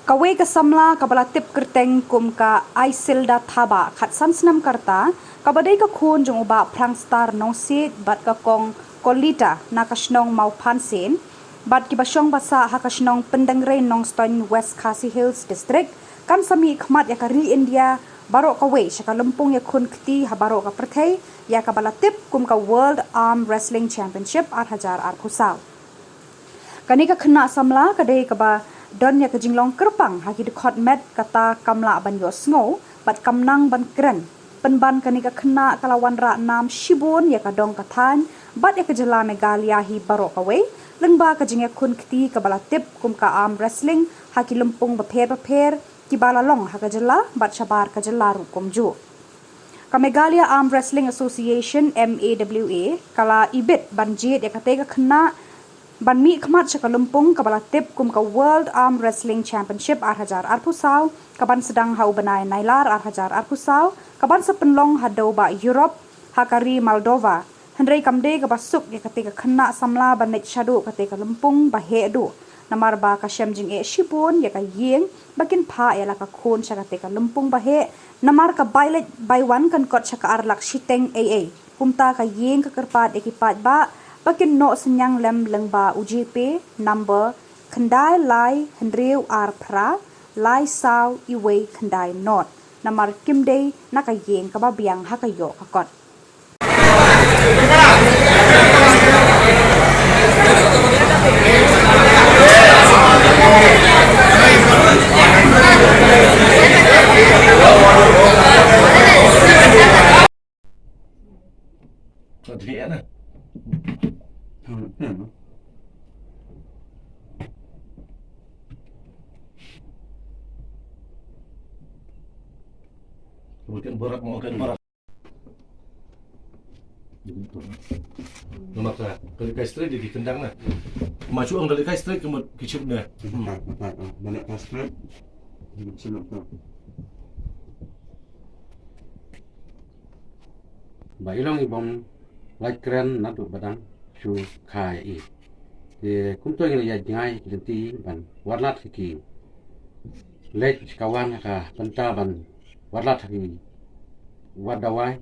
Kawai ka samla kabala tip kerteng kum ka Aisilda Thaba khat sansnam karta kabadai ka khun jong uba prangstar nong sit bat ka kong kolita nakasnong mau pansin bat ki basong basa hakasnong pendangre nong ston West Khasi Hills district kan sami khmat ya kari India baro kawai saka lempung ya khun kti ha baro ka perthai ya kabala tip kum ka World Arm Wrestling Championship 8000 arpusal kani ka khna samla kadai ka ba don ya kejinglong kerpang haki dekot met kata kamla ban yo sngo bat kamnang ban kren penban kani ka khna kalawan ra nam shibun ya kadong kathan bat ya kejela megalia hi baro kawe lengba kejing khun kti kabala tip kum ka arm wrestling haki lempung bapher ki balalong hakajela bat shabar kajela ru komju ka Megalia Arm Wrestling Association MAWA kala ibit banjit ya kate ka khna ban mi khmat chaka lumpung kabala tip kum ka World Arm Wrestling Championship 8000 arpusau kaban sedang hau benai nailar 8000 arpusau kaban sepenlong hadau ba Europe hakari Moldova hendrai kamde ka basuk ya ketika khna samla ban net shadu ketika lumpung ba hedu namar ba ka shamjing e shipun ya ka yeng bakin pha ya la ka khon chaka ketika lumpung ba he namar ka bailet by one kan kot chaka arlak shiteng AA kumta ka yeng ka kerpat ekipat ba bakin no senyang lem lengba UJP number kendai lai hendriu ar pra lai sao iwe kendai not namar kimdei nakayeng kababiang hakayo kakot Mungkin berat mungkin berat. Nomor ka kali kai straight di kendang na. Maju ang kali kai straight kemud kicip na. Mana kai straight. Ba ilong ibom like kren na tu badang shu khai i. Ye kum to ngi ya jingai lenti ban warlat ki. Lek kawan ka penta ban warlat ki wadawai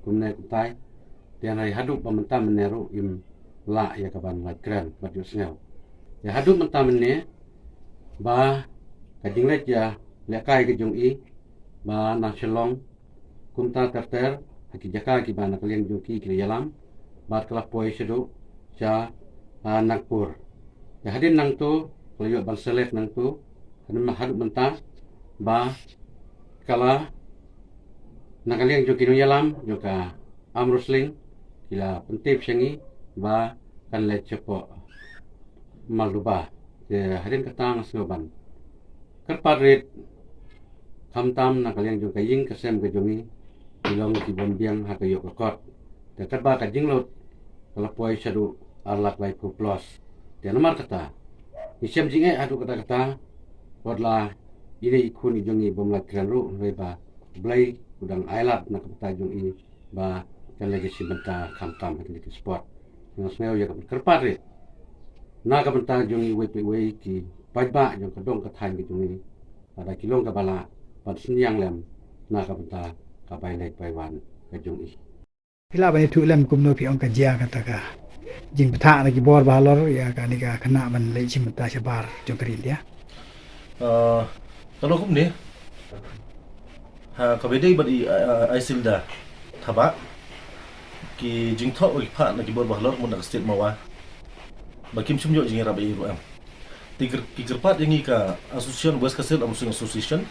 kumne kutai tian hai haduk pementa meneru im la ya kaban like kren maju snel. Ya haduk menta menne ba kajing lek ya lekai ke jong i ba na shelong kumta terter haki jaka ki bana kalian joki ki yalam bar kala poi sedu cha Nagpur ya hadin nang tu kalau ban selek nang tu haduk menta ba kala nakaliang joki no yalam joka arm wrestling kila pentip sengi ba kan le cepo maluba ya hadin katang soban kerparit kamtam nakaliang joka ying kesem ke jongi ilong ki bombiang hakayo kokot dekat ba ka jinglot kala poi sadu arlak lai ku plus dia nomor kata isem jinge adu kata wadla ini ikuni jongi bomlak kran ru reba blai udang ailat nak kata jongi ba kan lagi si benta kamtam di sport yang smeo ya kerparit na ka benta jongi we ki pajba jong kadong kathan ki jongi ada kilong ka bala pad sinyang lem na ka benta kapai naik paiwan kajung i pila bani thu lem kumno pi ong kajia kata ka jing ptha na ki bor balor ya ka ni ka khana ban le chim ta shabar jong krin dia kalau kum ni ha kabedai badi Aisilda Thaba ki jing tho oi pha na ki bor balor mun nak state mawa bakim chumjo jing rabai ru am tigr ki gerpat yangi ka association West Khasi Hills Association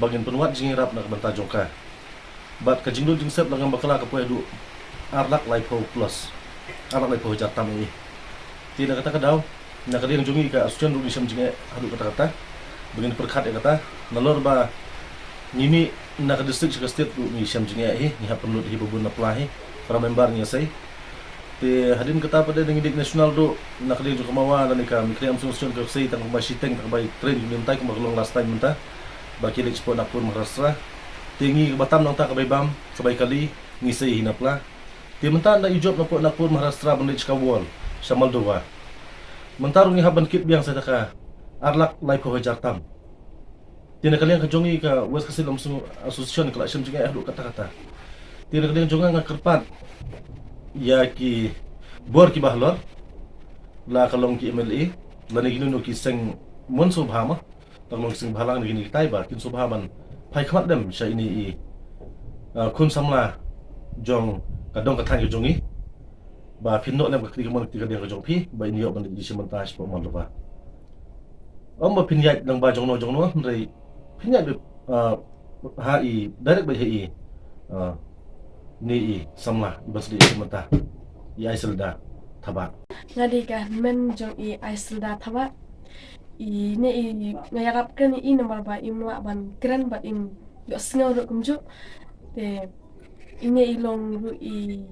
bagian penuat jing rap nak benta jongka bat ka jingdo jing sep dengan bakala ka poedu arlak lipo plus arlak lipo jatam ini tidak kata kadau nak kalian jungi ka asucian ru isam jinge hadu kata begin perkat ya kata nalor ba nimi nak district ka state ru isam jinge ni ha perlu di bubun aplahi para member nya sai te hadin kata pada dengan dik nasional do nak kalian juga mawa dan ka mikri am asucian ka sai tang ba siteng ka bai train mintai ka maglong last time minta baki dik sport Nagpur Maharashtra tinggi batam nang tak kabaybam sabay kali ngisay hinapla ti menta na ijob na po Nagpur Maharashtra bandit kawol sa Moldova mentarung ni haban kit biang sa ka arlak lai ko hajartam Tiada kalian kejongi ke West Kasil langsung association kalau asyam juga duk kata-kata. Tiada kalian jonga ngak kerpat ya ki bor ki bahlor la kalong ki MLA la ni ginu ki seng mon subha ma kalong seng bhalang ni gini tai ba kin subha ban pai khamat dem sha ini i kun samla jong kadong katang ki jongi ba pinno lem ka kri mon ti ka dia ka jong pi ba ini yo ban di sementas po mon ba ba pinyat nang ba jongno ndai pinyat ha i direct ba hi ni i samla bas di sementa i aiselda thaba ngadi ka men jong i aiselda thaba i ne i ngayarap kan i nomor ba i mua ban kran ba in yo singaw ro kumju te ine i long ru i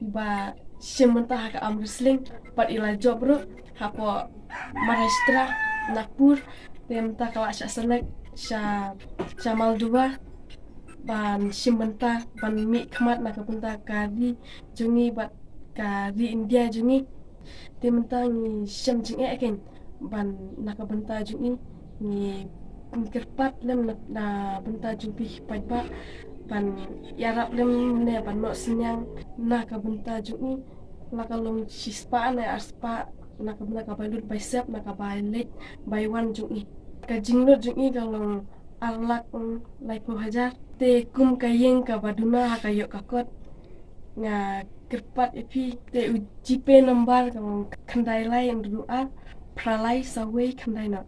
ba sementa ka amrisling pat ila job ro hapo Maharashtra Nagpur temta kala sya selek sya Maldova ban simbenta ban mi khamat na kapenta kari jungi bat kari India jungi temta ni syam jing eken ban na kapenta jungi ni kerpat lem na benta jumpi pajba ban yarap lem ne ban no sinyang na kapenta jungi la kalong sispa na aspa na kapenta kabalut baisap na kabailet baiwan jungi kajinglo jungi kalong arlak laipo hajar te kum kayeng ka baduna hakayok kakot nga kerpat epi te ujipe nambar kalong khandai lai yang dua pralai sawai khandai na